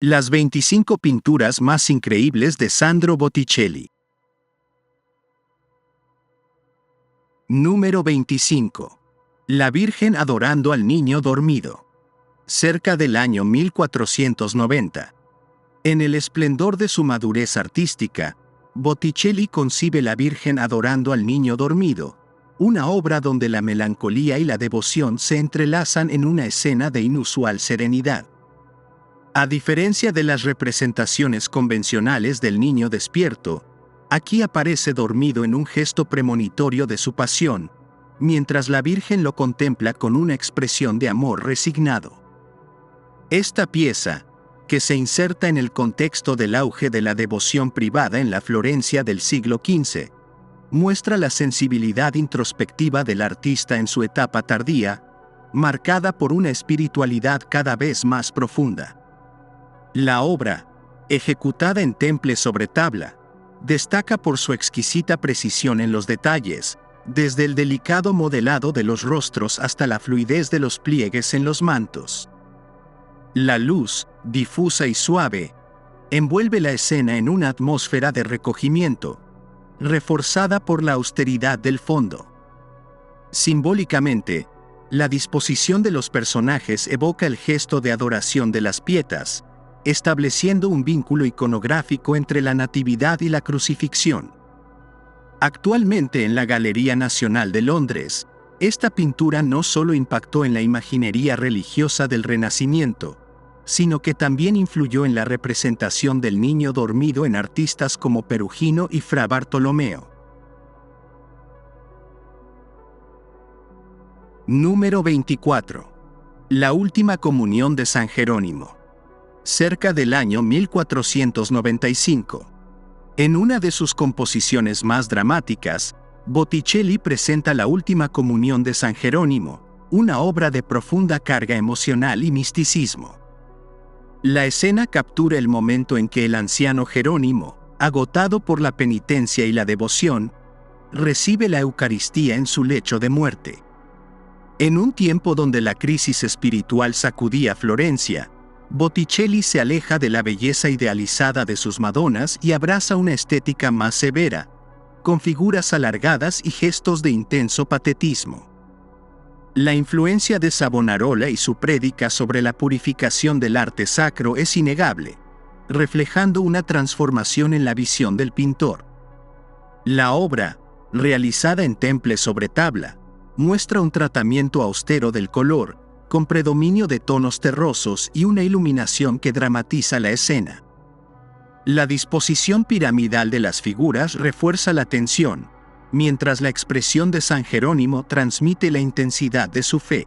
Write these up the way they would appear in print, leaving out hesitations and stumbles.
Las 25 pinturas más increíbles de Sandro Botticelli. Número 25. La Virgen adorando al niño dormido. Cerca del año 1490. En el esplendor de su madurez artística, Botticelli concibe la Virgen adorando al niño dormido, una obra donde la melancolía y la devoción se entrelazan en una escena de inusual serenidad. A diferencia de las representaciones convencionales del niño despierto, aquí aparece dormido en un gesto premonitorio de su pasión, mientras la Virgen lo contempla con una expresión de amor resignado. Esta pieza, que se inserta en el contexto del auge de la devoción privada en la Florencia del siglo XV, muestra la sensibilidad introspectiva del artista en su etapa tardía, marcada por una espiritualidad cada vez más profunda. La obra, ejecutada en temple sobre tabla, destaca por su exquisita precisión en los detalles, desde el delicado modelado de los rostros hasta la fluidez de los pliegues en los mantos. La luz, difusa y suave, envuelve la escena en una atmósfera de recogimiento, reforzada por la austeridad del fondo. Simbólicamente, la disposición de los personajes evoca el gesto de adoración de las pietas, estableciendo un vínculo iconográfico entre la Natividad y la Crucifixión. Actualmente en la Galería Nacional de Londres, esta pintura no solo impactó en la imaginería religiosa del Renacimiento, sino que también influyó en la representación del niño dormido en artistas como Perugino y Fra Bartolomeo. Número 24. La Última Comunión de San Jerónimo. Cerca del año 1495. En una de sus composiciones más dramáticas, Botticelli presenta la Última Comunión de San Jerónimo, una obra de profunda carga emocional y misticismo. La escena captura el momento en que el anciano Jerónimo, agotado por la penitencia y la devoción, recibe la Eucaristía en su lecho de muerte. En un tiempo donde la crisis espiritual sacudía Florencia, Botticelli se aleja de la belleza idealizada de sus Madonas y abraza una estética más severa, con figuras alargadas y gestos de intenso patetismo. La influencia de Savonarola y su prédica sobre la purificación del arte sacro es innegable, reflejando una transformación en la visión del pintor. La obra, realizada en temple sobre tabla, muestra un tratamiento austero del color, con predominio de tonos terrosos y una iluminación que dramatiza la escena. La disposición piramidal de las figuras refuerza la tensión, mientras la expresión de San Jerónimo transmite la intensidad de su fe.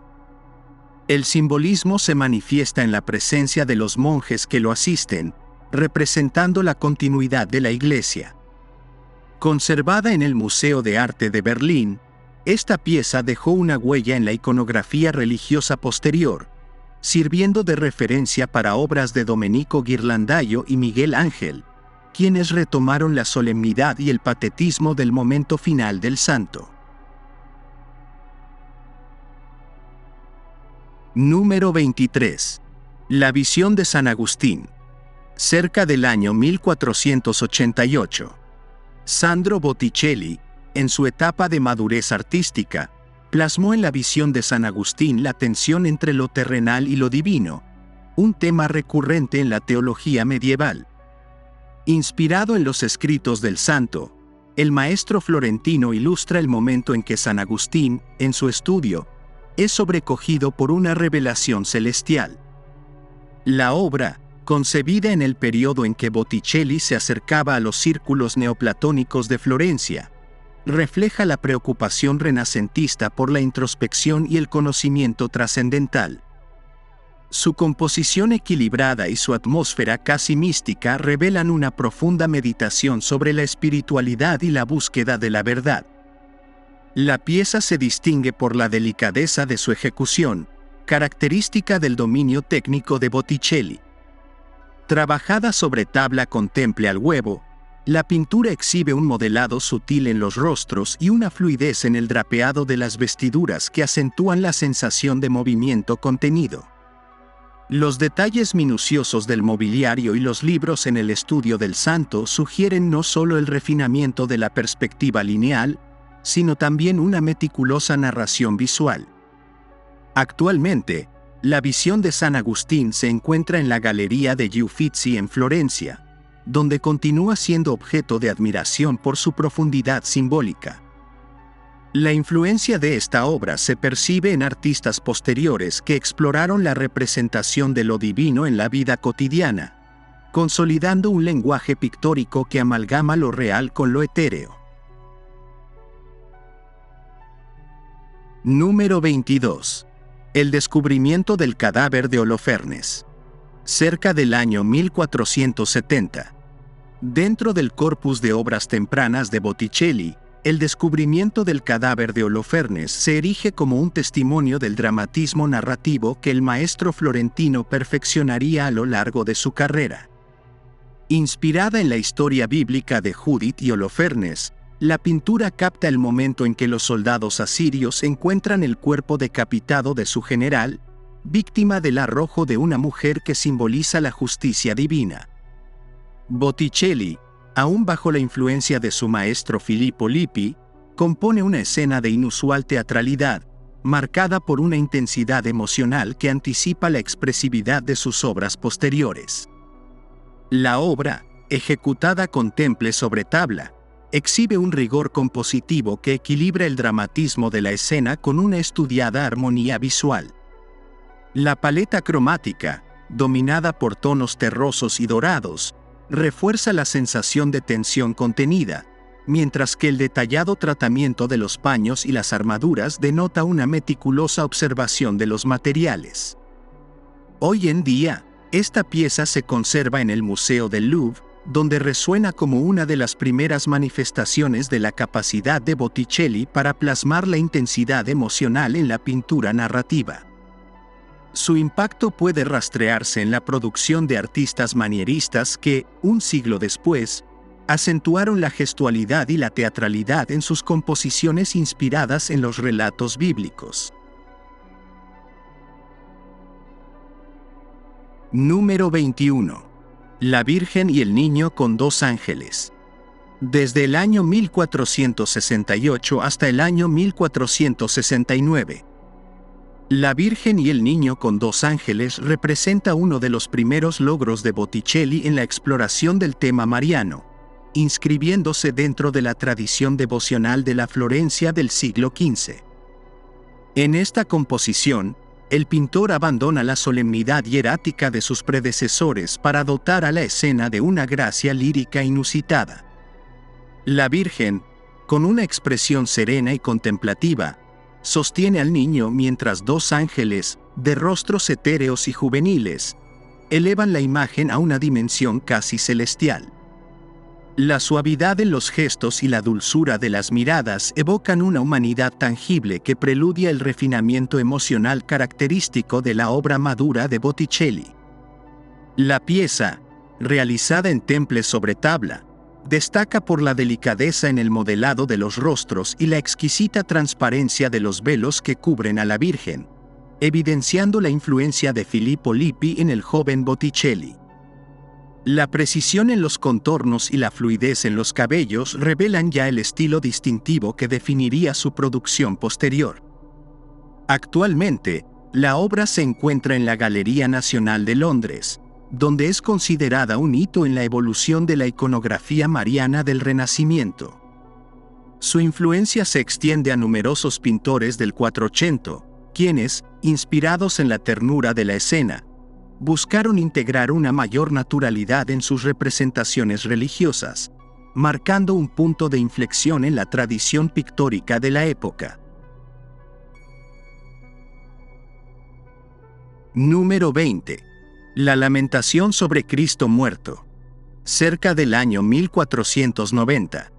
El simbolismo se manifiesta en la presencia de los monjes que lo asisten, representando la continuidad de la iglesia. Conservada en el Museo de Arte de Berlín, esta pieza dejó una huella en la iconografía religiosa posterior, sirviendo de referencia para obras de Domenico Ghirlandaio y Miguel Ángel, quienes retomaron la solemnidad y el patetismo del momento final del santo. Número 23. La visión de San Agustín. Cerca del año 1488. Sandro Botticelli, en su etapa de madurez artística, plasmó en la visión de San Agustín la tensión entre lo terrenal y lo divino, un tema recurrente en la teología medieval. Inspirado en los escritos del santo, el maestro florentino ilustra el momento en que San Agustín, en su estudio, es sobrecogido por una revelación celestial. La obra, concebida en el periodo en que Botticelli se acercaba a los círculos neoplatónicos de Florencia, refleja la preocupación renacentista por la introspección y el conocimiento trascendental. Su composición equilibrada y su atmósfera casi mística revelan una profunda meditación sobre la espiritualidad y la búsqueda de la verdad. La pieza se distingue por la delicadeza de su ejecución, característica del dominio técnico de Botticelli. Trabajada sobre tabla con temple al huevo, la pintura exhibe un modelado sutil en los rostros y una fluidez en el drapeado de las vestiduras que acentúan la sensación de movimiento contenido. Los detalles minuciosos del mobiliario y los libros en el estudio del santo sugieren no solo el refinamiento de la perspectiva lineal, sino también una meticulosa narración visual. Actualmente, la visión de San Agustín se encuentra en la Galería degli Uffizi en Florencia, donde continúa siendo objeto de admiración por su profundidad simbólica. La influencia de esta obra se percibe en artistas posteriores que exploraron la representación de lo divino en la vida cotidiana, consolidando un lenguaje pictórico que amalgama lo real con lo etéreo. Número 22. El descubrimiento del cadáver de Holofernes. Cerca del año 1470. Dentro del corpus de obras tempranas de Botticelli, el descubrimiento del cadáver de Holofernes se erige como un testimonio del dramatismo narrativo que el maestro florentino perfeccionaría a lo largo de su carrera. Inspirada en la historia bíblica de Judith y Holofernes, la pintura capta el momento en que los soldados asirios encuentran el cuerpo decapitado de su general, víctima del arrojo de una mujer que simboliza la justicia divina. Botticelli, aún bajo la influencia de su maestro Filippo Lippi, compone una escena de inusual teatralidad, marcada por una intensidad emocional que anticipa la expresividad de sus obras posteriores. La obra, ejecutada con temple sobre tabla, exhibe un rigor compositivo que equilibra el dramatismo de la escena con una estudiada armonía visual. La paleta cromática, dominada por tonos terrosos y dorados, refuerza la sensación de tensión contenida, mientras que el detallado tratamiento de los paños y las armaduras denota una meticulosa observación de los materiales. Hoy en día, esta pieza se conserva en el Museo del Louvre, donde resuena como una de las primeras manifestaciones de la capacidad de Botticelli para plasmar la intensidad emocional en la pintura narrativa. Su impacto puede rastrearse en la producción de artistas manieristas que, un siglo después, acentuaron la gestualidad y la teatralidad en sus composiciones inspiradas en los relatos bíblicos. Número 21. La Virgen y el Niño con dos ángeles. Desde el año 1468 hasta el año 1469. La Virgen y el Niño con dos ángeles representa uno de los primeros logros de Botticelli en la exploración del tema mariano, inscribiéndose dentro de la tradición devocional de la Florencia del siglo XV. En esta composición, el pintor abandona la solemnidad hierática de sus predecesores para dotar a la escena de una gracia lírica inusitada. La Virgen, con una expresión serena y contemplativa, sostiene al niño mientras dos ángeles, de rostros etéreos y juveniles, elevan la imagen a una dimensión casi celestial. La suavidad en los gestos y la dulzura de las miradas evocan una humanidad tangible que preludia el refinamiento emocional característico de la obra madura de Botticelli. La pieza, realizada en temple sobre tabla, destaca por la delicadeza en el modelado de los rostros y la exquisita transparencia de los velos que cubren a la Virgen, evidenciando la influencia de Filippo Lippi en el joven Botticelli. La precisión en los contornos y la fluidez en los cabellos revelan ya el estilo distintivo que definiría su producción posterior. Actualmente, la obra se encuentra en la Galería Nacional de Londres, donde es considerada un hito en la evolución de la iconografía mariana del Renacimiento. Su influencia se extiende a numerosos pintores del Quattrocento, quienes, inspirados en la ternura de la escena, buscaron integrar una mayor naturalidad en sus representaciones religiosas, marcando un punto de inflexión en la tradición pictórica de la época. Número 20. La Lamentación sobre Cristo muerto. Cerca del año 1490.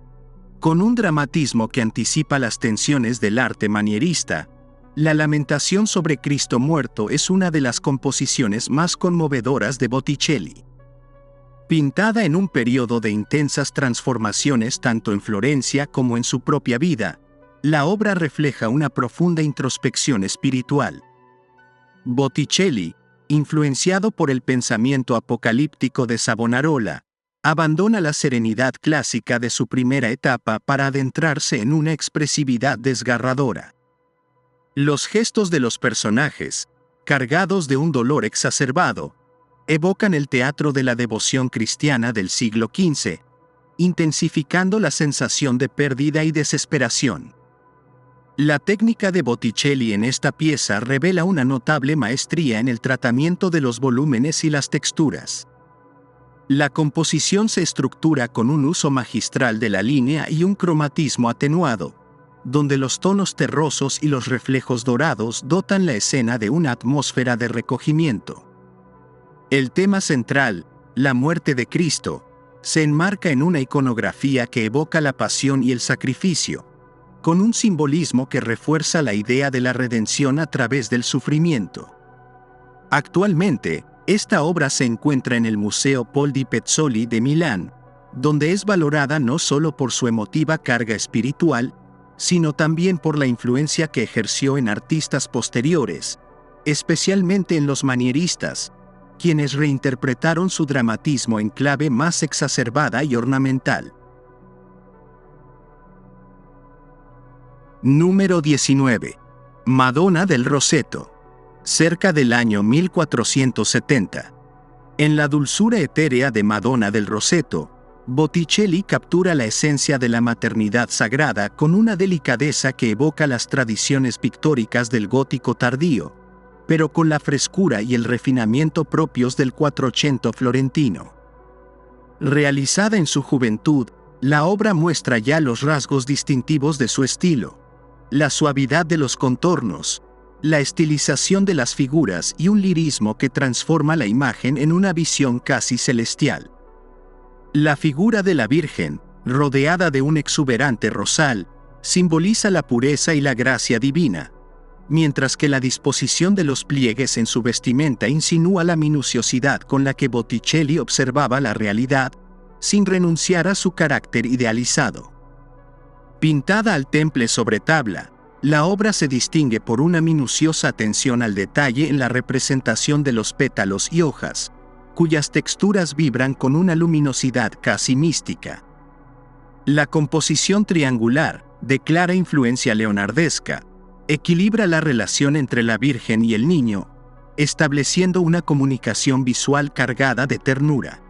Con un dramatismo que anticipa las tensiones del arte manierista, La Lamentación sobre Cristo muerto es una de las composiciones más conmovedoras de Botticelli. Pintada en un periodo de intensas transformaciones tanto en Florencia como en su propia vida, la obra refleja una profunda introspección espiritual. Botticelli, influenciado por el pensamiento apocalíptico de Savonarola, abandona la serenidad clásica de su primera etapa para adentrarse en una expresividad desgarradora. Los gestos de los personajes, cargados de un dolor exacerbado, evocan el teatro de la devoción cristiana del siglo XV, intensificando la sensación de pérdida y desesperación. La técnica de Botticelli en esta pieza revela una notable maestría en el tratamiento de los volúmenes y las texturas. La composición se estructura con un uso magistral de la línea y un cromatismo atenuado, donde los tonos terrosos y los reflejos dorados dotan la escena de una atmósfera de recogimiento. El tema central, la muerte de Cristo, se enmarca en una iconografía que evoca la pasión y el sacrificio, con un simbolismo que refuerza la idea de la redención a través del sufrimiento. Actualmente, esta obra se encuentra en el Museo Paul di Pezzoli de Milán, donde es valorada no solo por su emotiva carga espiritual, sino también por la influencia que ejerció en artistas posteriores, especialmente en los manieristas, quienes reinterpretaron su dramatismo en clave más exacerbada y ornamental. Número 19. Madonna del Roseto. Cerca del año 1470. En la dulzura etérea de Madonna del Roseto, Botticelli captura la esencia de la maternidad sagrada con una delicadeza que evoca las tradiciones pictóricas del gótico tardío, pero con la frescura y el refinamiento propios del Quattrocento florentino. Realizada en su juventud, la obra muestra ya los rasgos distintivos de su estilo, la suavidad de los contornos, la estilización de las figuras y un lirismo que transforma la imagen en una visión casi celestial. La figura de la Virgen, rodeada de un exuberante rosal, simboliza la pureza y la gracia divina, mientras que la disposición de los pliegues en su vestimenta insinúa la minuciosidad con la que Botticelli observaba la realidad, sin renunciar a su carácter idealizado. Pintada al temple sobre tabla, la obra se distingue por una minuciosa atención al detalle en la representación de los pétalos y hojas, cuyas texturas vibran con una luminosidad casi mística. La composición triangular, de clara influencia leonardesca, equilibra la relación entre la Virgen y el niño, estableciendo una comunicación visual cargada de ternura.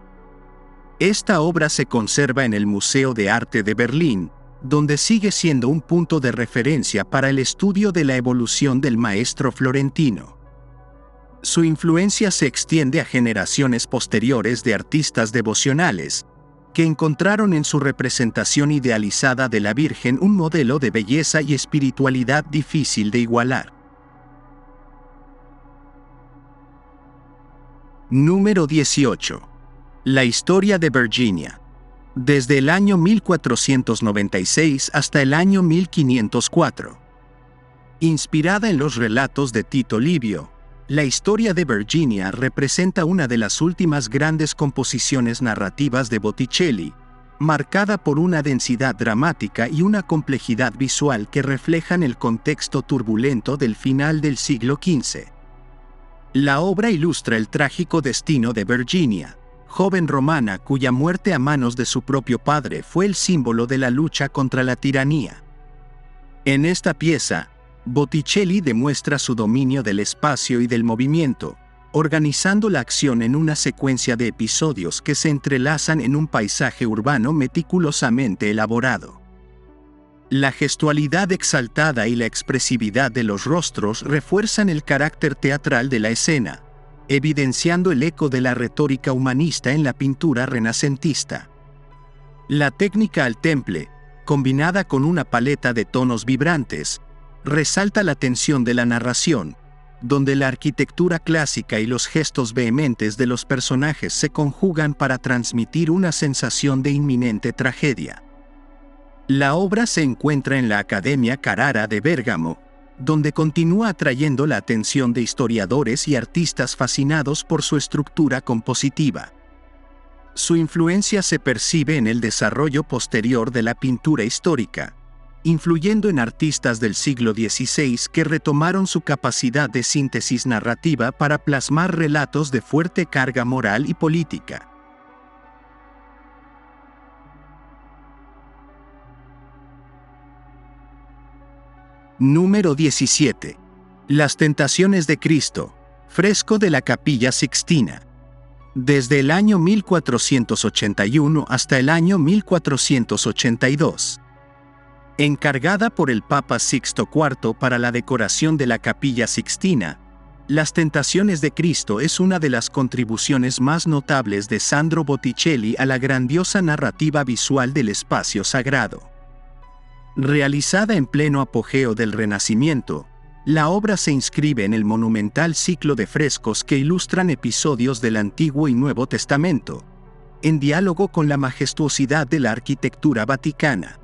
Esta obra se conserva en el Museo de Arte de Berlín, donde sigue siendo un punto de referencia para el estudio de la evolución del maestro florentino. Su influencia se extiende a generaciones posteriores de artistas devocionales, que encontraron en su representación idealizada de la Virgen un modelo de belleza y espiritualidad difícil de igualar. Número 18. La historia de Virginia. Desde el año 1496 hasta el año 1504. Inspirada en los relatos de Tito Livio, la historia de Virginia representa una de las últimas grandes composiciones narrativas de Botticelli, marcada por una densidad dramática y una complejidad visual que reflejan el contexto turbulento del final del siglo XV. La obra ilustra el trágico destino de Virginia, joven romana cuya muerte a manos de su propio padre fue el símbolo de la lucha contra la tiranía. En esta pieza, Botticelli demuestra su dominio del espacio y del movimiento, organizando la acción en una secuencia de episodios que se entrelazan en un paisaje urbano meticulosamente elaborado. La gestualidad exaltada y la expresividad de los rostros refuerzan el carácter teatral de la escena, evidenciando el eco de la retórica humanista en la pintura renacentista. La técnica al temple, combinada con una paleta de tonos vibrantes, resalta la tensión de la narración, donde la arquitectura clásica y los gestos vehementes de los personajes se conjugan para transmitir una sensación de inminente tragedia. La obra se encuentra en la Accademia Carrara de Bérgamo, donde continúa atrayendo la atención de historiadores y artistas fascinados por su estructura compositiva. Su influencia se percibe en el desarrollo posterior de la pintura histórica, influyendo en artistas del siglo XVI que retomaron su capacidad de síntesis narrativa para plasmar relatos de fuerte carga moral y política. Número 17. Las tentaciones de Cristo. Fresco de la Capilla Sixtina. Desde el año 1481 hasta el año 1482. Encargada por el Papa Sixto IV para la decoración de la Capilla Sixtina, Las Tentaciones de Cristo es una de las contribuciones más notables de Sandro Botticelli a la grandiosa narrativa visual del espacio sagrado. Realizada en pleno apogeo del Renacimiento, la obra se inscribe en el monumental ciclo de frescos que ilustran episodios del Antiguo y Nuevo Testamento, en diálogo con la majestuosidad de la arquitectura vaticana.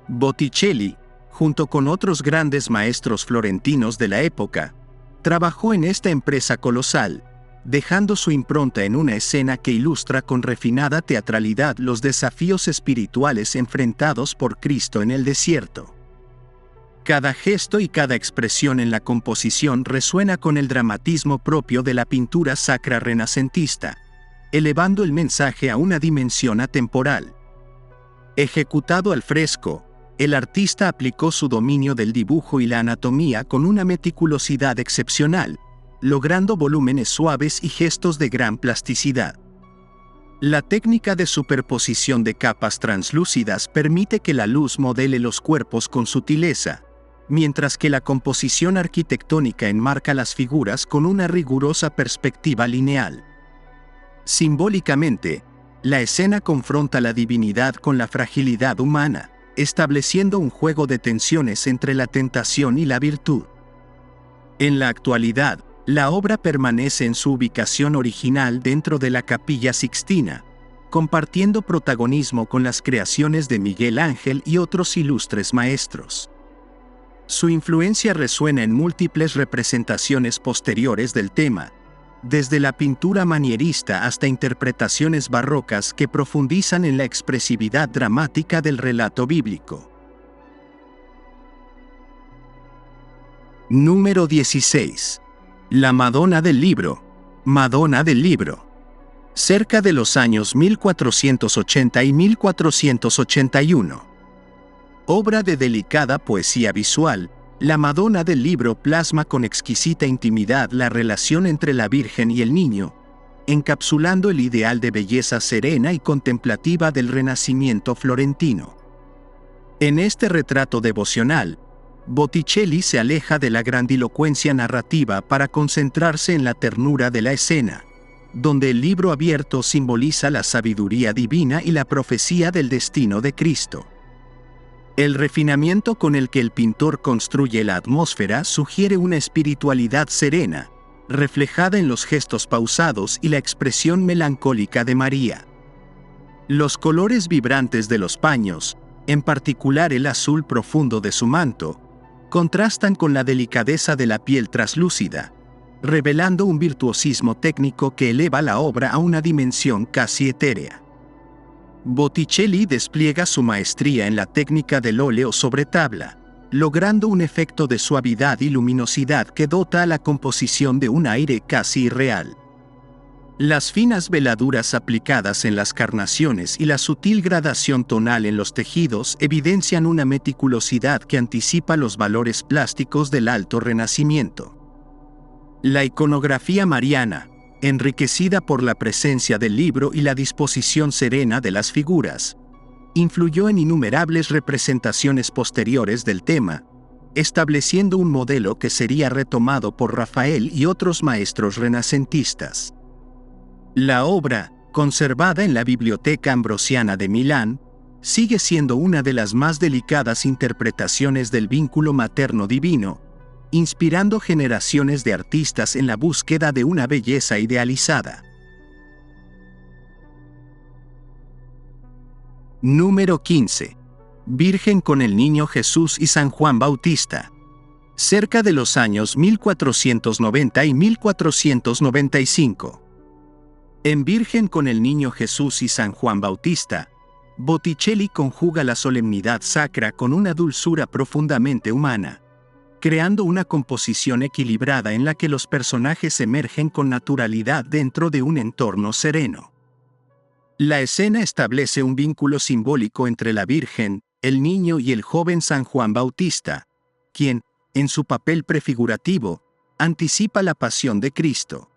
Botticelli, junto con otros grandes maestros florentinos de la época, trabajó en esta empresa colosal, dejando su impronta en una escena que ilustra con refinada teatralidad los desafíos espirituales enfrentados por Cristo en el desierto. Cada gesto y cada expresión en la composición resuena con el dramatismo propio de la pintura sacra renacentista, elevando el mensaje a una dimensión atemporal. Ejecutado al fresco, el artista aplicó su dominio del dibujo y la anatomía con una meticulosidad excepcional, logrando volúmenes suaves y gestos de gran plasticidad. La técnica de superposición de capas translúcidas permite que la luz modele los cuerpos con sutileza, mientras que la composición arquitectónica enmarca las figuras con una rigurosa perspectiva lineal. Simbólicamente, la escena confronta la divinidad con la fragilidad humana, estableciendo un juego de tensiones entre la tentación y la virtud. En la actualidad, la obra permanece en su ubicación original dentro de la Capilla Sixtina, compartiendo protagonismo con las creaciones de Miguel Ángel y otros ilustres maestros. Su influencia resuena en múltiples representaciones posteriores del tema, desde la pintura manierista hasta interpretaciones barrocas que profundizan en la expresividad dramática del relato bíblico. Número 16. La Madonna del Libro. Madonna del Libro. Cerca de los años 1480 y 1481. Obra de delicada poesía visual, la Madonna del Libro plasma con exquisita intimidad la relación entre la Virgen y el Niño, encapsulando el ideal de belleza serena y contemplativa del Renacimiento florentino. En este retrato devocional, Botticelli se aleja de la grandilocuencia narrativa para concentrarse en la ternura de la escena, donde el libro abierto simboliza la sabiduría divina y la profecía del destino de Cristo. El refinamiento con el que el pintor construye la atmósfera sugiere una espiritualidad serena, reflejada en los gestos pausados y la expresión melancólica de María. Los colores vibrantes de los paños, en particular el azul profundo de su manto, contrastan con la delicadeza de la piel traslúcida, revelando un virtuosismo técnico que eleva la obra a una dimensión casi etérea. Botticelli despliega su maestría en la técnica del óleo sobre tabla, logrando un efecto de suavidad y luminosidad que dota a la composición de un aire casi irreal. Las finas veladuras aplicadas en las carnaciones y la sutil gradación tonal en los tejidos evidencian una meticulosidad que anticipa los valores plásticos del Alto Renacimiento. La iconografía mariana, enriquecida por la presencia del libro y la disposición serena de las figuras, influyó en innumerables representaciones posteriores del tema, estableciendo un modelo que sería retomado por Rafael y otros maestros renacentistas. La obra, conservada en la Biblioteca Ambrosiana de Milán, sigue siendo una de las más delicadas interpretaciones del vínculo materno-divino, inspirando generaciones de artistas en la búsqueda de una belleza idealizada. Número 15. Virgen con el Niño Jesús y San Juan Bautista. Cerca de los años 1490 y 1495. En Virgen con el Niño Jesús y San Juan Bautista, Botticelli conjuga la solemnidad sacra con una dulzura profundamente humana, creando una composición equilibrada en la que los personajes emergen con naturalidad dentro de un entorno sereno. La escena establece un vínculo simbólico entre la Virgen, el niño y el joven San Juan Bautista, quien, en su papel prefigurativo, anticipa la pasión de Cristo.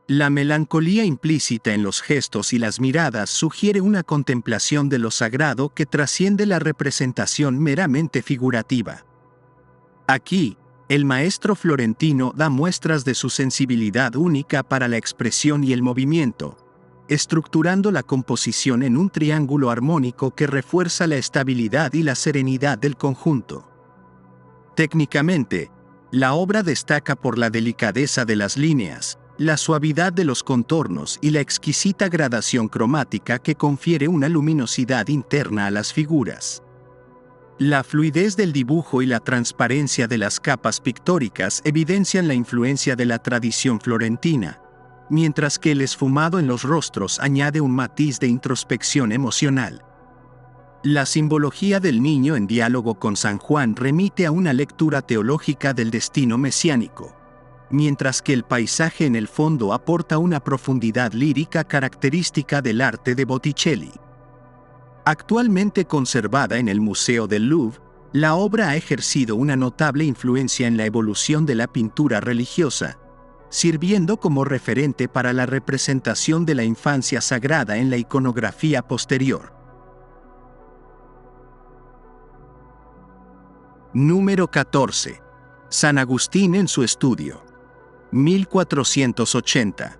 La melancolía implícita en los gestos y las miradas sugiere una contemplación de lo sagrado que trasciende la representación meramente figurativa. Aquí, el maestro florentino da muestras de su sensibilidad única para la expresión y el movimiento, estructurando la composición en un triángulo armónico que refuerza la estabilidad y la serenidad del conjunto. Técnicamente, la obra destaca por la delicadeza de las líneas, la suavidad de los contornos y la exquisita gradación cromática que confiere una luminosidad interna a las figuras. La fluidez del dibujo y la transparencia de las capas pictóricas evidencian la influencia de la tradición florentina, mientras que el esfumado en los rostros añade un matiz de introspección emocional. La simbología del niño en diálogo con San Juan remite a una lectura teológica del destino mesiánico, mientras que el paisaje en el fondo aporta una profundidad lírica característica del arte de Botticelli. Actualmente conservada en el Museo del Louvre, la obra ha ejercido una notable influencia en la evolución de la pintura religiosa, sirviendo como referente para la representación de la infancia sagrada en la iconografía posterior. Número 14. San Agustín en su estudio. 1480.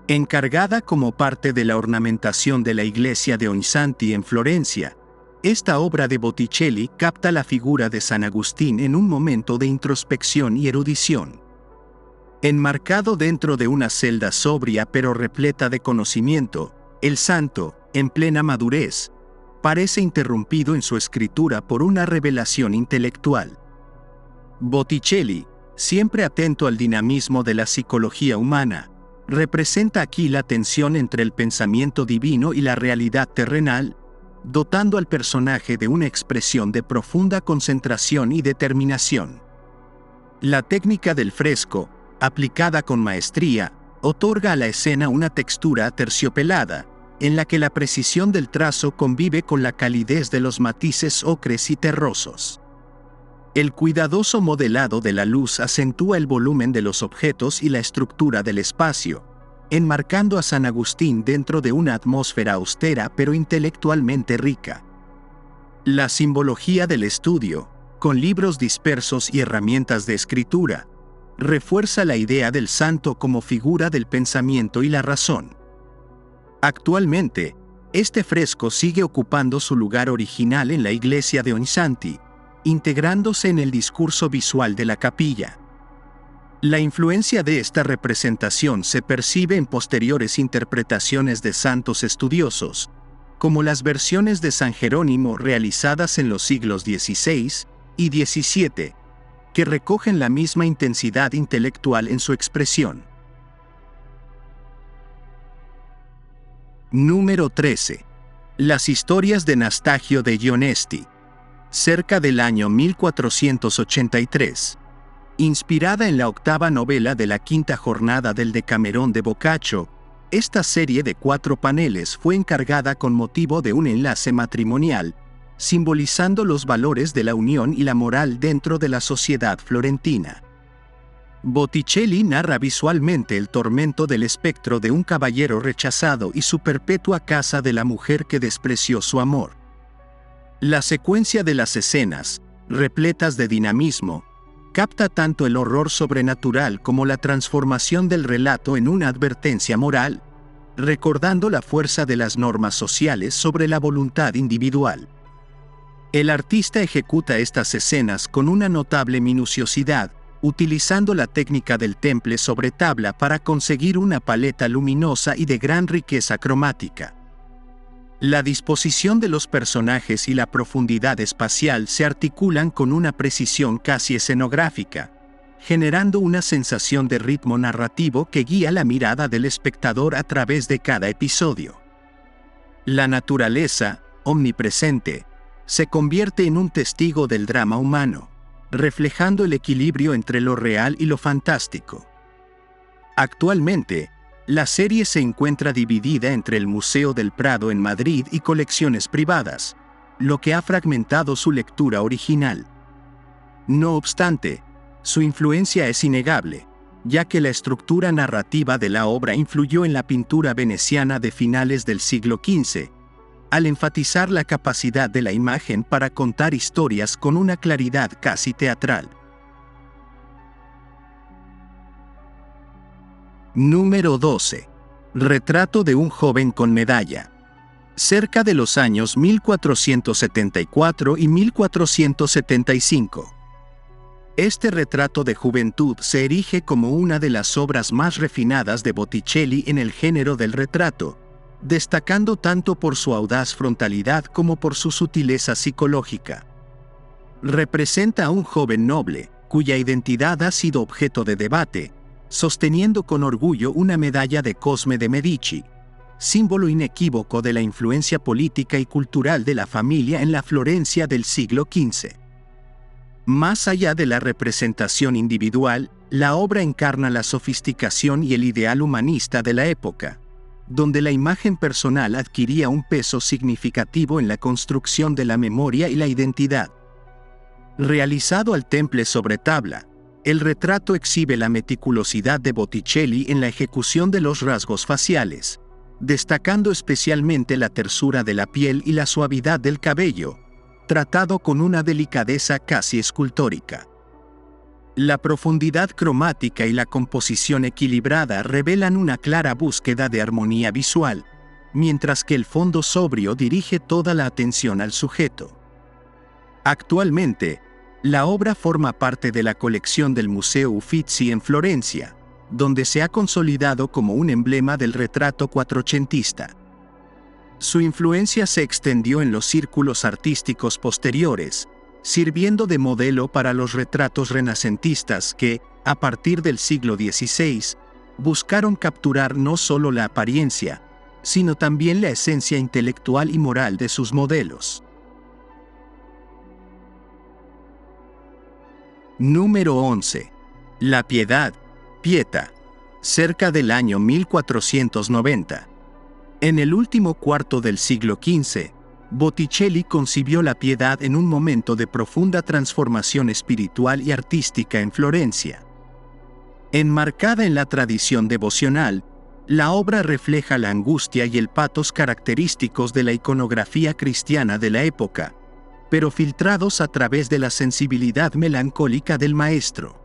Encargada como parte de la ornamentación de la iglesia de Ognissanti en Florencia, esta obra de Botticelli capta la figura de San Agustín en un momento de introspección y erudición. Enmarcado dentro de una celda sobria pero repleta de conocimiento, el santo, en plena madurez, parece interrumpido en su escritura por una revelación intelectual. Botticelli, siempre atento al dinamismo de la psicología humana, representa aquí la tensión entre el pensamiento divino y la realidad terrenal, dotando al personaje de una expresión de profunda concentración y determinación. La técnica del fresco, aplicada con maestría, otorga a la escena una textura aterciopelada, en la que la precisión del trazo convive con la calidez de los matices ocres y terrosos. El cuidadoso modelado de la luz acentúa el volumen de los objetos y la estructura del espacio, enmarcando a San Agustín dentro de una atmósfera austera pero intelectualmente rica. La simbología del estudio, con libros dispersos y herramientas de escritura, refuerza la idea del santo como figura del pensamiento y la razón. Actualmente, este fresco sigue ocupando su lugar original en la iglesia de Ognissanti, integrándose en el discurso visual de la capilla. La influencia de esta representación se percibe en posteriores interpretaciones de santos estudiosos, como las versiones de San Jerónimo realizadas en los siglos XVI y XVII, que recogen la misma intensidad intelectual en su expresión. Número 13. Las historias de Nastagio degli Onesti. Cerca del año 1483. Inspirada en la octava novela de la quinta jornada del Decamerón de Boccaccio, esta serie de 4 paneles fue encargada con motivo de un enlace matrimonial, simbolizando los valores de la unión y la moral dentro de la sociedad florentina. Botticelli narra visualmente el tormento del espectro de un caballero rechazado y su perpetua casa de la mujer que despreció su amor. La secuencia de las escenas, repletas de dinamismo, capta tanto el horror sobrenatural como la transformación del relato en una advertencia moral, recordando la fuerza de las normas sociales sobre la voluntad individual. El artista ejecuta estas escenas con una notable minuciosidad, utilizando la técnica del temple sobre tabla para conseguir una paleta luminosa y de gran riqueza cromática. La disposición de los personajes y la profundidad espacial se articulan con una precisión casi escenográfica, generando una sensación de ritmo narrativo que guía la mirada del espectador a través de cada episodio. La naturaleza, omnipresente, se convierte en un testigo del drama humano, reflejando el equilibrio entre lo real y lo fantástico. Actualmente, la serie se encuentra dividida entre el Museo del Prado en Madrid y colecciones privadas, lo que ha fragmentado su lectura original. No obstante, su influencia es innegable, ya que la estructura narrativa de la obra influyó en la pintura veneciana de finales del siglo XV, al enfatizar la capacidad de la imagen para contar historias con una claridad casi teatral. Número 12. Retrato de un joven con medalla. Cerca de los años 1474 y 1475. Este retrato de juventud se erige como una de las obras más refinadas de Botticelli en el género del retrato, destacando tanto por su audaz frontalidad como por su sutileza psicológica. Representa a un joven noble, cuya identidad ha sido objeto de debate, sosteniendo con orgullo una medalla de Cosme de Medici, símbolo inequívoco de la influencia política y cultural de la familia en la Florencia del siglo XV. Más allá de la representación individual, la obra encarna la sofisticación y el ideal humanista de la época, donde la imagen personal adquiría un peso significativo en la construcción de la memoria y la identidad. Realizado al temple sobre tabla, el retrato exhibe la meticulosidad de Botticelli en la ejecución de los rasgos faciales, destacando especialmente la tersura de la piel y la suavidad del cabello, tratado con una delicadeza casi escultórica. La profundidad cromática y la composición equilibrada revelan una clara búsqueda de armonía visual, mientras que el fondo sobrio dirige toda la atención al sujeto. Actualmente, la obra forma parte de la colección del Museo Uffizi en Florencia, donde se ha consolidado como un emblema del retrato quattrocentista. Su influencia se extendió en los círculos artísticos posteriores, sirviendo de modelo para los retratos renacentistas que, a partir del siglo XVI, buscaron capturar no solo la apariencia, sino también la esencia intelectual y moral de sus modelos. Número 11. La Piedad, Pietà, cerca del año 1490. En el último cuarto del siglo XV, Botticelli concibió la Piedad en un momento de profunda transformación espiritual y artística en Florencia. Enmarcada en la tradición devocional, la obra refleja la angustia y el patos característicos de la iconografía cristiana de la época, pero filtrados a través de la sensibilidad melancólica del maestro.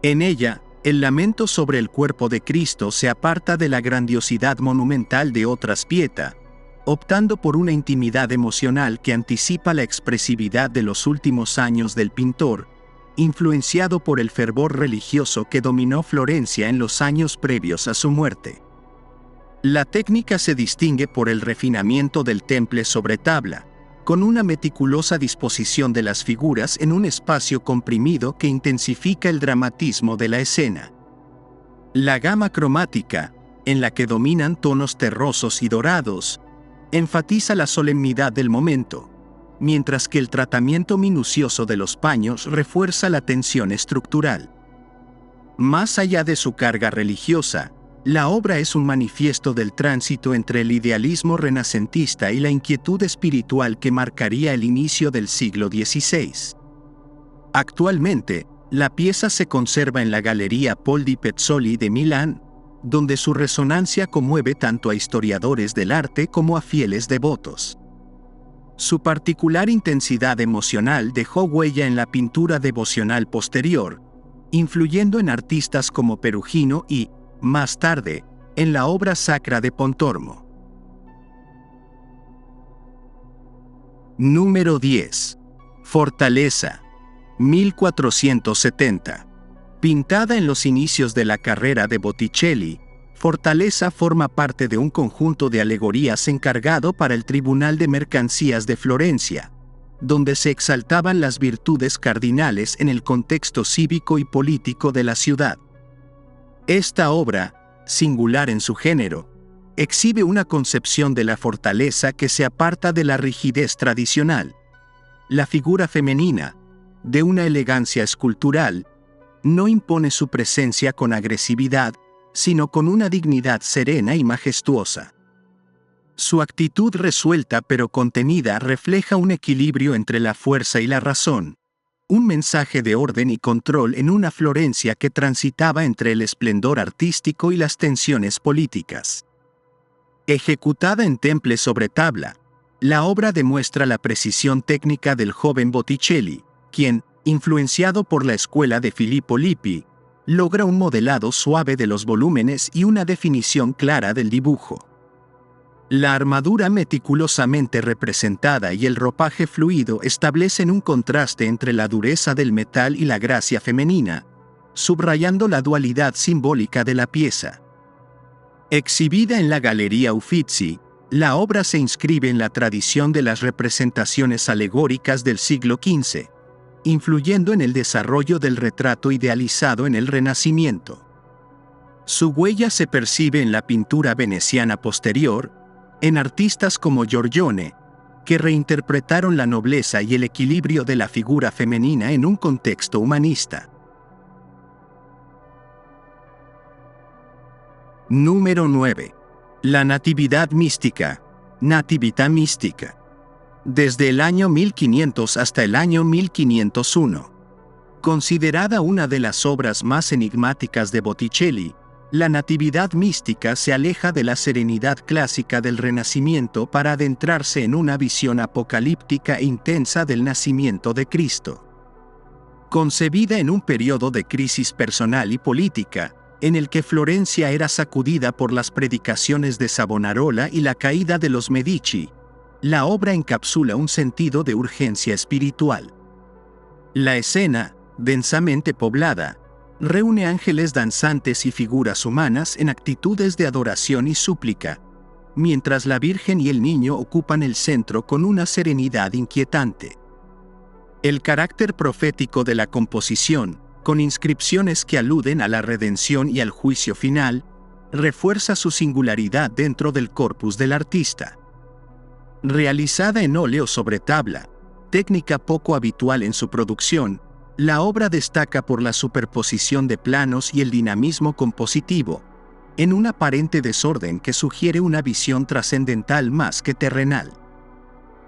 En ella, el lamento sobre el cuerpo de Cristo se aparta de la grandiosidad monumental de otras Pietà, optando por una intimidad emocional que anticipa la expresividad de los últimos años del pintor, influenciado por el fervor religioso que dominó Florencia en los años previos a su muerte. La técnica se distingue por el refinamiento del temple sobre tabla, con una meticulosa disposición de las figuras en un espacio comprimido que intensifica el dramatismo de la escena. La gama cromática, en la que dominan tonos terrosos y dorados, enfatiza la solemnidad del momento, mientras que el tratamiento minucioso de los paños refuerza la tensión estructural. Más allá de su carga religiosa, la obra es un manifiesto del tránsito entre el idealismo renacentista y la inquietud espiritual que marcaría el inicio del siglo XVI. Actualmente, la pieza se conserva en la Galería Paul di Pezzoli de Milán, donde su resonancia conmueve tanto a historiadores del arte como a fieles devotos. Su particular intensidad emocional dejó huella en la pintura devocional posterior, influyendo en artistas como Perugino y, más tarde, en la obra sacra de Pontormo. Número 10. Fortaleza, 1470. Pintada en los inicios de la carrera de Botticelli, Fortaleza forma parte de un conjunto de alegorías encargado para el Tribunal de Mercancías de Florencia, donde se exaltaban las virtudes cardinales en el contexto cívico y político de la ciudad. Esta obra, singular en su género, Exhibe una concepción de la fortaleza que se aparta de la rigidez tradicional. La figura femenina, de una elegancia escultural, no impone su presencia con agresividad, sino con una dignidad serena y majestuosa. Su actitud resuelta pero contenida refleja un equilibrio entre la fuerza y la razón, un mensaje de orden y control en una Florencia que transitaba entre el esplendor artístico y las tensiones políticas. Ejecutada en temple sobre tabla, la obra demuestra la precisión técnica del joven Botticelli, quien, influenciado por la escuela de Filippo Lippi, logra un modelado suave de los volúmenes y una definición clara del dibujo. La armadura meticulosamente representada y el ropaje fluido establecen un contraste entre la dureza del metal y la gracia femenina, subrayando la dualidad simbólica de la pieza. Exhibida en la Galería Uffizi, la obra se inscribe en la tradición de las representaciones alegóricas del siglo XV, influyendo en el desarrollo del retrato idealizado en el Renacimiento. Su huella se percibe en la pintura veneciana posterior, en artistas como Giorgione, que reinterpretaron la nobleza y el equilibrio de la figura femenina en un contexto humanista. Número 9. La Natividad Mística, Natività Mística. Desde el año 1500 hasta el año 1501. Considerada una de las obras más enigmáticas de Botticelli, la Natividad Mística se aleja de la serenidad clásica del Renacimiento para adentrarse en una visión apocalíptica e intensa del nacimiento de Cristo. Concebida en un periodo de crisis personal y política, en el que Florencia era sacudida por las predicaciones de Savonarola y la caída de los Medici, la obra encapsula un sentido de urgencia espiritual. La escena, densamente poblada, reúne ángeles danzantes y figuras humanas en actitudes de adoración y súplica, mientras la Virgen y el Niño ocupan el centro con una serenidad inquietante. El carácter profético de la composición, con inscripciones que aluden a la redención y al juicio final, refuerza su singularidad dentro del corpus del artista. Realizada en óleo sobre tabla, técnica poco habitual en su producción, la obra destaca por la superposición de planos y el dinamismo compositivo, en un aparente desorden que sugiere una visión trascendental más que terrenal.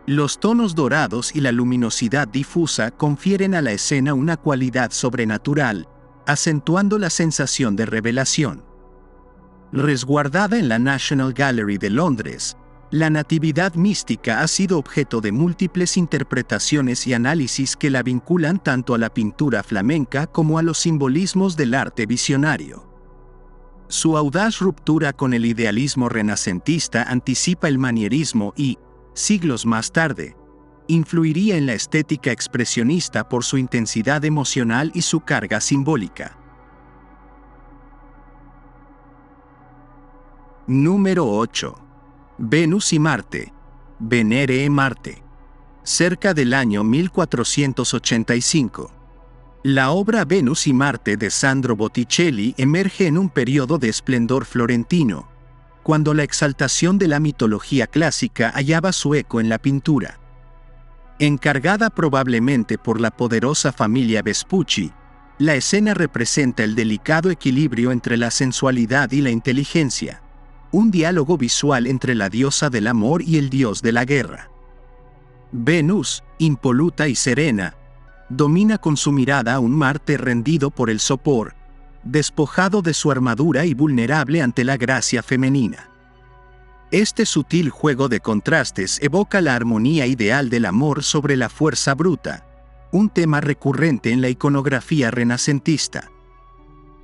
Los tonos dorados y la luminosidad difusa confieren a la escena una cualidad sobrenatural, acentuando la sensación de revelación. Resguardada en la National Gallery de Londres, la Natividad Mística ha sido objeto de múltiples interpretaciones y análisis que la vinculan tanto a la pintura flamenca como a los simbolismos del arte visionario. Su audaz ruptura con el idealismo renacentista anticipa el manierismo y, siglos más tarde, influiría en la estética expresionista por su intensidad emocional y su carga simbólica. Número 8. Venus y Marte, Venere e Marte. Cerca del año 1485. La obra Venus y Marte de Sandro Botticelli emerge en un periodo de esplendor florentino, cuando la exaltación de la mitología clásica hallaba su eco en la pintura. Encargada probablemente por la poderosa familia Vespucci, la escena representa el delicado equilibrio entre la sensualidad y la inteligencia, un diálogo visual entre la diosa del amor y el dios de la guerra. Venus, impoluta y serena, domina con su mirada a un Marte rendido por el sopor, despojado de su armadura y vulnerable ante la gracia femenina. Este sutil juego de contrastes evoca la armonía ideal del amor sobre la fuerza bruta, un tema recurrente en la iconografía renacentista.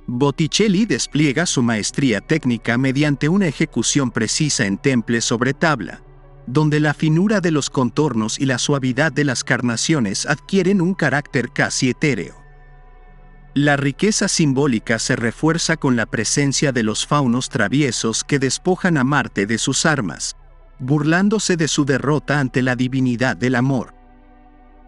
Botticelli despliega su maestría técnica mediante una ejecución precisa en temple sobre tabla, donde la finura de los contornos y la suavidad de las carnaciones adquieren un carácter casi etéreo. La riqueza simbólica se refuerza con la presencia de los faunos traviesos que despojan a Marte de sus armas, burlándose de su derrota ante la divinidad del amor.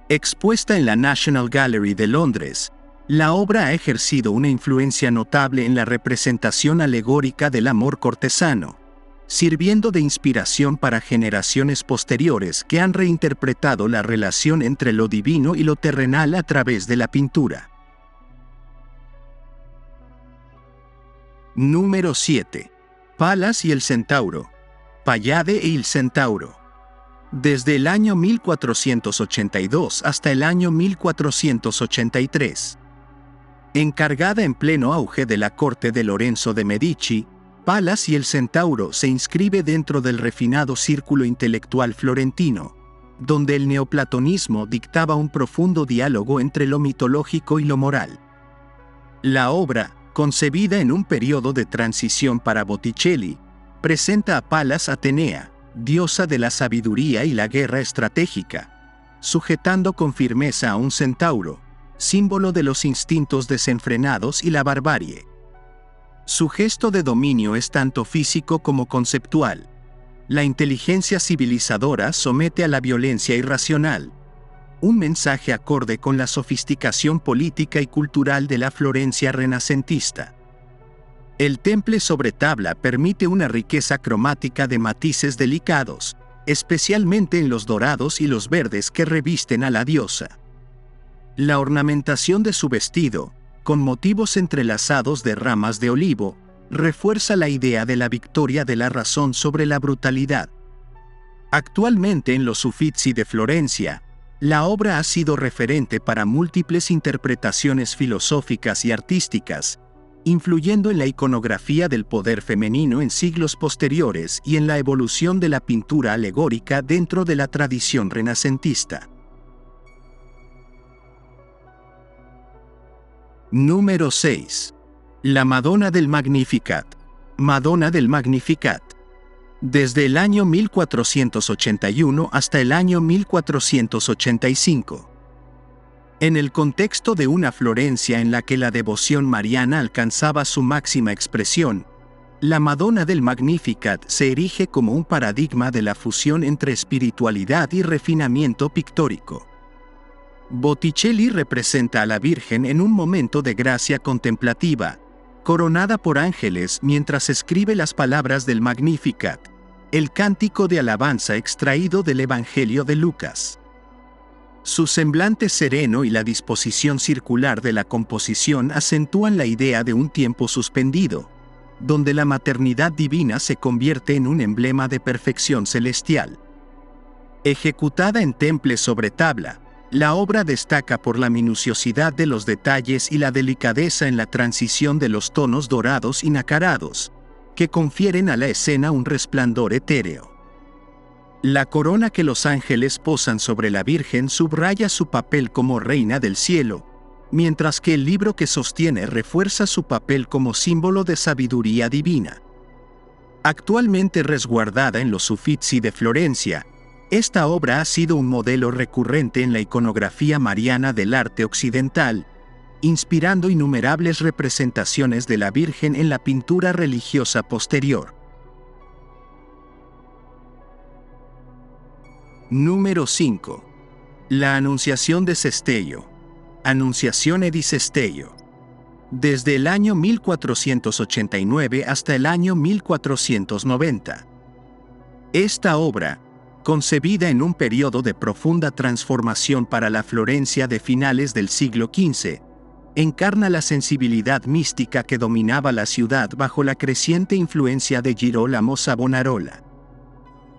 Expuesta en la National Gallery de Londres, la obra ha ejercido una influencia notable en la representación alegórica del amor cortesano, sirviendo de inspiración para generaciones posteriores que han reinterpretado la relación entre lo divino y lo terrenal a través de la pintura. Número 7. Palas y el Centauro. Pallade e il Centauro. Desde el año 1482 hasta el año 1483. Encargada en pleno auge de la corte de Lorenzo de Medici, Palas y el Centauro se inscribe dentro del refinado círculo intelectual florentino, donde el neoplatonismo dictaba un profundo diálogo entre lo mitológico y lo moral. La obra, concebida en un periodo de transición para Botticelli, presenta a Palas Atenea, diosa de la sabiduría y la guerra estratégica, sujetando con firmeza a un centauro, símbolo de los instintos desenfrenados y la barbarie. Su gesto de dominio es tanto físico como conceptual. La inteligencia civilizadora somete a la violencia irracional. Un mensaje acorde con la sofisticación política y cultural de la Florencia renacentista. El temple sobre tabla permite una riqueza cromática de matices delicados, especialmente en los dorados y los verdes que revisten a la diosa. La ornamentación de su vestido, con motivos entrelazados de ramas de olivo, refuerza la idea de la victoria de la razón sobre la brutalidad. Actualmente en los Uffizi de Florencia, la obra ha sido referente para múltiples interpretaciones filosóficas y artísticas, influyendo en la iconografía del poder femenino en siglos posteriores y en la evolución de la pintura alegórica dentro de la tradición renacentista. Número 6. La Madonna del Magnificat. Madonna del Magnificat. Desde el año 1481 hasta el año 1485. En el contexto de una Florencia en la que la devoción mariana alcanzaba su máxima expresión, la Madonna del Magnificat se erige como un paradigma de la fusión entre espiritualidad y refinamiento pictórico. Botticelli representa a la Virgen en un momento de gracia contemplativa, coronada por ángeles mientras escribe las palabras del Magnificat, el cántico de alabanza extraído del Evangelio de Lucas. Su semblante sereno y la disposición circular de la composición acentúan la idea de un tiempo suspendido, donde la maternidad divina se convierte en un emblema de perfección celestial. Ejecutada en temple sobre tabla, la obra destaca por la minuciosidad de los detalles y la delicadeza en la transición de los tonos dorados y nacarados, que confieren a la escena un resplandor etéreo. La corona que los ángeles posan sobre la Virgen subraya su papel como reina del cielo, mientras que el libro que sostiene refuerza su papel como símbolo de sabiduría divina. Actualmente resguardada en los Uffizi de Florencia, esta obra ha sido un modelo recurrente en la iconografía mariana del arte occidental, inspirando innumerables representaciones de la Virgen en la pintura religiosa posterior. Número 5. La Anunciación de Cestello. Annunciazione di Cestello. Desde el año 1489 hasta el año 1490. Esta obra, concebida en un periodo de profunda transformación para la Florencia de finales del siglo XV, encarna la sensibilidad mística que dominaba la ciudad bajo la creciente influencia de Girolamo Savonarola.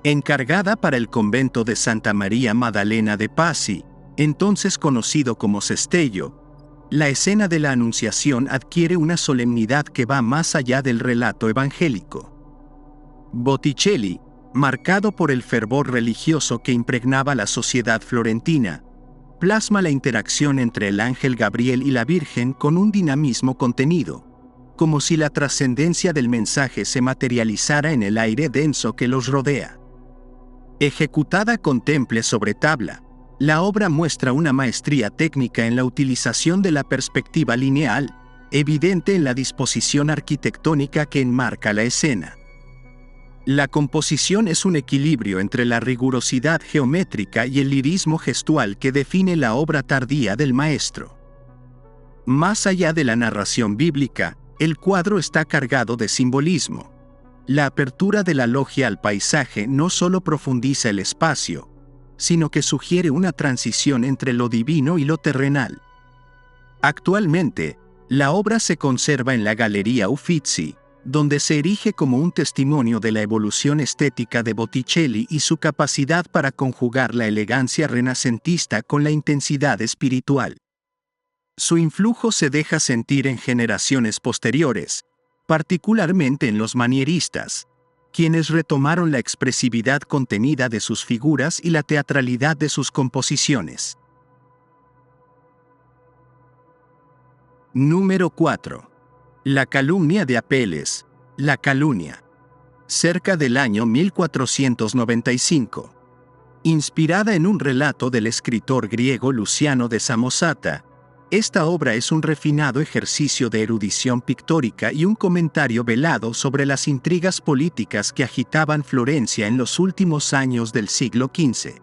Encargada para el convento de Santa María Maddalena de Pazzi, entonces conocido como Cestello, la escena de la Anunciación adquiere una solemnidad que va más allá del relato evangélico. Botticelli, marcado por el fervor religioso que impregnaba la sociedad florentina, plasma la interacción entre el ángel Gabriel y la Virgen con un dinamismo contenido, como si la trascendencia del mensaje se materializara en el aire denso que los rodea. Ejecutada con temple sobre tabla, la obra muestra una maestría técnica en la utilización de la perspectiva lineal, evidente en la disposición arquitectónica que enmarca la escena. La composición es un equilibrio entre la rigurosidad geométrica y el lirismo gestual que define la obra tardía del maestro. Más allá de la narración bíblica, el cuadro está cargado de simbolismo. La apertura de la logia al paisaje no solo profundiza el espacio, sino que sugiere una transición entre lo divino y lo terrenal. Actualmente, la obra se conserva en la Galería Uffizi, donde se erige como un testimonio de la evolución estética de Botticelli y su capacidad para conjugar la elegancia renacentista con la intensidad espiritual. Su influjo se deja sentir en generaciones posteriores, particularmente en los manieristas, quienes retomaron la expresividad contenida de sus figuras y la teatralidad de sus composiciones. Número 4. La calumnia de Apeles, la calumnia. Cerca del año 1495. Inspirada en un relato del escritor griego Luciano de Samosata, esta obra es un refinado ejercicio de erudición pictórica y un comentario velado sobre las intrigas políticas que agitaban Florencia en los últimos años del siglo XV.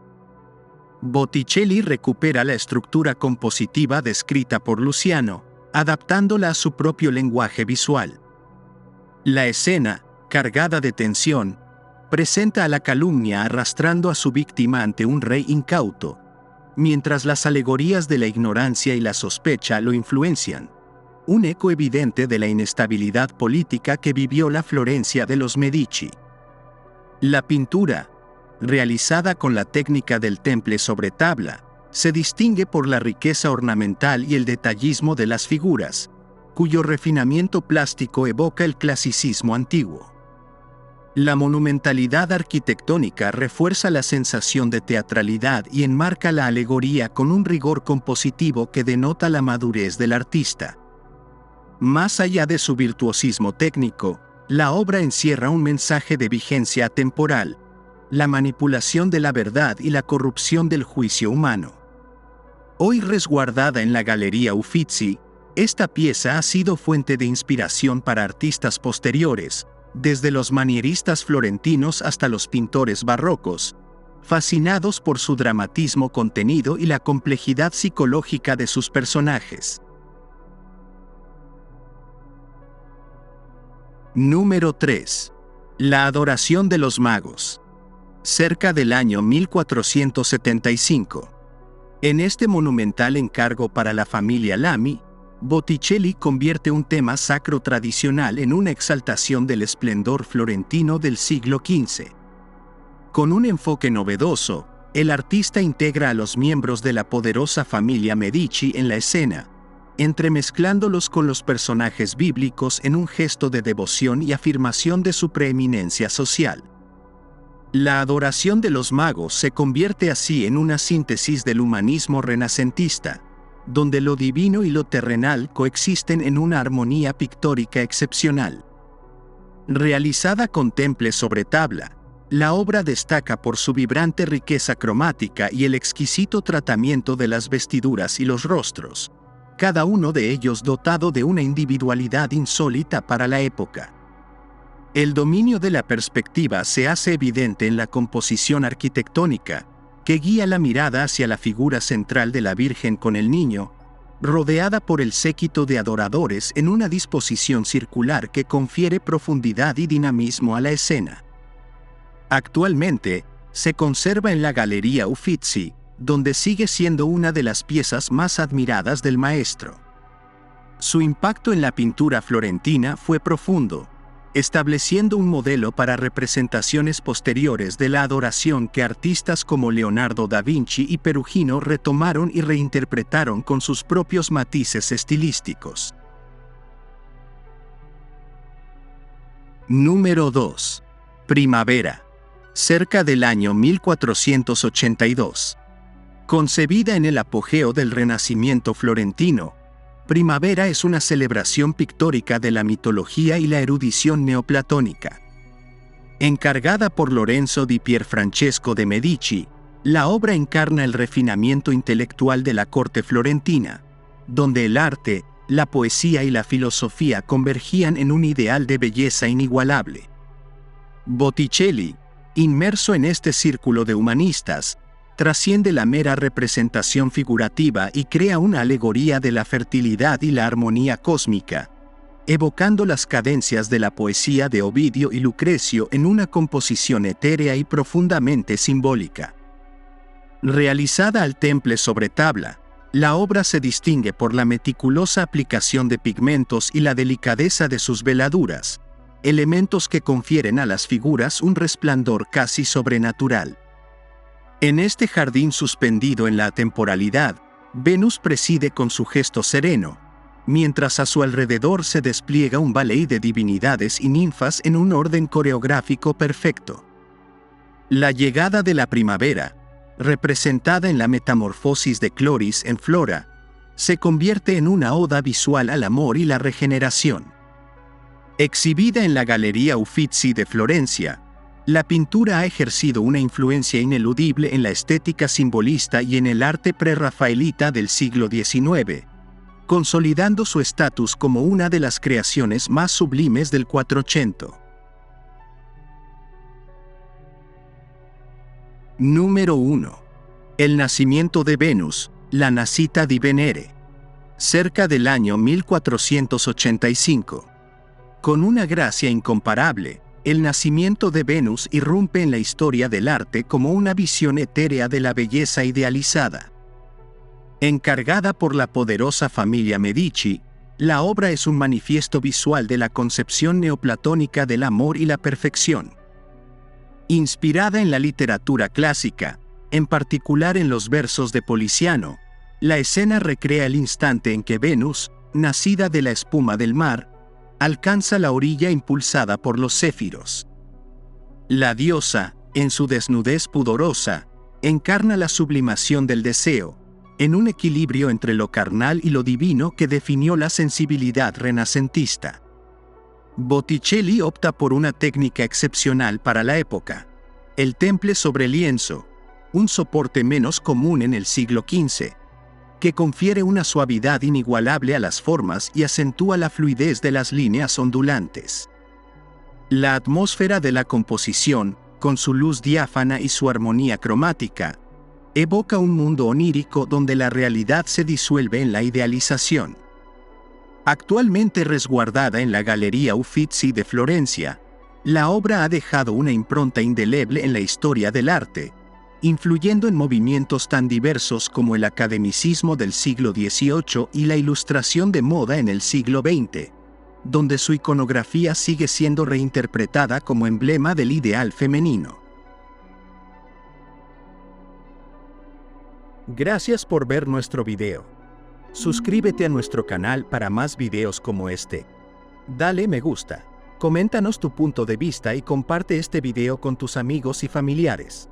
Botticelli recupera la estructura compositiva descrita por Luciano, adaptándola a su propio lenguaje visual. La escena, cargada de tensión, presenta a la calumnia arrastrando a su víctima ante un rey incauto, mientras las alegorías de la ignorancia y la sospecha lo influencian, un eco evidente de la inestabilidad política que vivió la Florencia de los Medici. La pintura, realizada con la técnica del temple sobre tabla, se distingue por la riqueza ornamental y el detallismo de las figuras, cuyo refinamiento plástico evoca el clasicismo antiguo. La monumentalidad arquitectónica refuerza la sensación de teatralidad y enmarca la alegoría con un rigor compositivo que denota la madurez del artista. Más allá de su virtuosismo técnico, la obra encierra un mensaje de vigencia atemporal, la manipulación de la verdad y la corrupción del juicio humano. Hoy resguardada en la Galería Uffizi, esta pieza ha sido fuente de inspiración para artistas posteriores, desde los manieristas florentinos hasta los pintores barrocos, fascinados por su dramatismo contenido y la complejidad psicológica de sus personajes. Número 3. La adoración de los magos. Cerca del año 1475. En este monumental encargo para la familia Lamy, Botticelli convierte un tema sacro tradicional en una exaltación del esplendor florentino del siglo XV. Con un enfoque novedoso, el artista integra a los miembros de la poderosa familia Medici en la escena, entremezclándolos con los personajes bíblicos en un gesto de devoción y afirmación de su preeminencia social. La adoración de los magos se convierte así en una síntesis del humanismo renacentista, donde lo divino y lo terrenal coexisten en una armonía pictórica excepcional. Realizada con temple sobre tabla, la obra destaca por su vibrante riqueza cromática y el exquisito tratamiento de las vestiduras y los rostros, cada uno de ellos dotado de una individualidad insólita para la época. El dominio de la perspectiva se hace evidente en la composición arquitectónica, que guía la mirada hacia la figura central de la Virgen con el Niño, rodeada por el séquito de adoradores en una disposición circular que confiere profundidad y dinamismo a la escena. Actualmente, se conserva en la Galería Uffizi, donde sigue siendo una de las piezas más admiradas del maestro. Su impacto en la pintura florentina fue profundo, estableciendo un modelo para representaciones posteriores de la adoración que artistas como Leonardo da Vinci y Perugino retomaron y reinterpretaron con sus propios matices estilísticos. Número 2. Primavera. Cerca del año 1482. Concebida en el apogeo del Renacimiento florentino, Primavera es una celebración pictórica de la mitología y la erudición neoplatónica. Encargada por Lorenzo di Pierfrancesco de Medici, la obra encarna el refinamiento intelectual de la corte florentina, donde el arte, la poesía y la filosofía convergían en un ideal de belleza inigualable. Botticelli, inmerso en este círculo de humanistas, trasciende la mera representación figurativa y crea una alegoría de la fertilidad y la armonía cósmica, evocando las cadencias de la poesía de Ovidio y Lucrecio en una composición etérea y profundamente simbólica. Realizada al temple sobre tabla, la obra se distingue por la meticulosa aplicación de pigmentos y la delicadeza de sus veladuras, elementos que confieren a las figuras un resplandor casi sobrenatural. En este jardín suspendido en la atemporalidad, Venus preside con su gesto sereno, mientras a su alrededor se despliega un ballet de divinidades y ninfas en un orden coreográfico perfecto. La llegada de la primavera, representada en la metamorfosis de Cloris en Flora, se convierte en una oda visual al amor y la regeneración. Exhibida en la Galería Uffizi de Florencia, la pintura ha ejercido una influencia ineludible en la estética simbolista y en el arte prerrafaelita del siglo XIX, consolidando su estatus como una de las creaciones más sublimes del Quattrocento. Número 1. El nacimiento de Venus, la Nascita di Venere. Cerca del año 1485. Con una gracia incomparable, el nacimiento de Venus irrumpe en la historia del arte como una visión etérea de la belleza idealizada. Encargada por la poderosa familia Medici, la obra es un manifiesto visual de la concepción neoplatónica del amor y la perfección. Inspirada en la literatura clásica, en particular en los versos de Poliziano, la escena recrea el instante en que Venus, nacida de la espuma del mar, alcanza la orilla impulsada por los céfiros. La diosa, en su desnudez pudorosa, encarna la sublimación del deseo, en un equilibrio entre lo carnal y lo divino que definió la sensibilidad renacentista. Botticelli opta por una técnica excepcional para la época: el temple sobre lienzo, un soporte menos común en el siglo XV, que confiere una suavidad inigualable a las formas y acentúa la fluidez de las líneas ondulantes. La atmósfera de la composición, con su luz diáfana y su armonía cromática, evoca un mundo onírico donde la realidad se disuelve en la idealización. Actualmente resguardada en la Galería Uffizi de Florencia, la obra ha dejado una impronta indeleble en la historia del arte, influyendo en movimientos tan diversos como el academicismo del siglo XVIII y la ilustración de moda en el siglo XX, donde su iconografía sigue siendo reinterpretada como emblema del ideal femenino. Gracias por ver nuestro video. Suscríbete a nuestro canal para más videos como este. Dale me gusta, coméntanos tu punto de vista y comparte este video con tus amigos y familiares.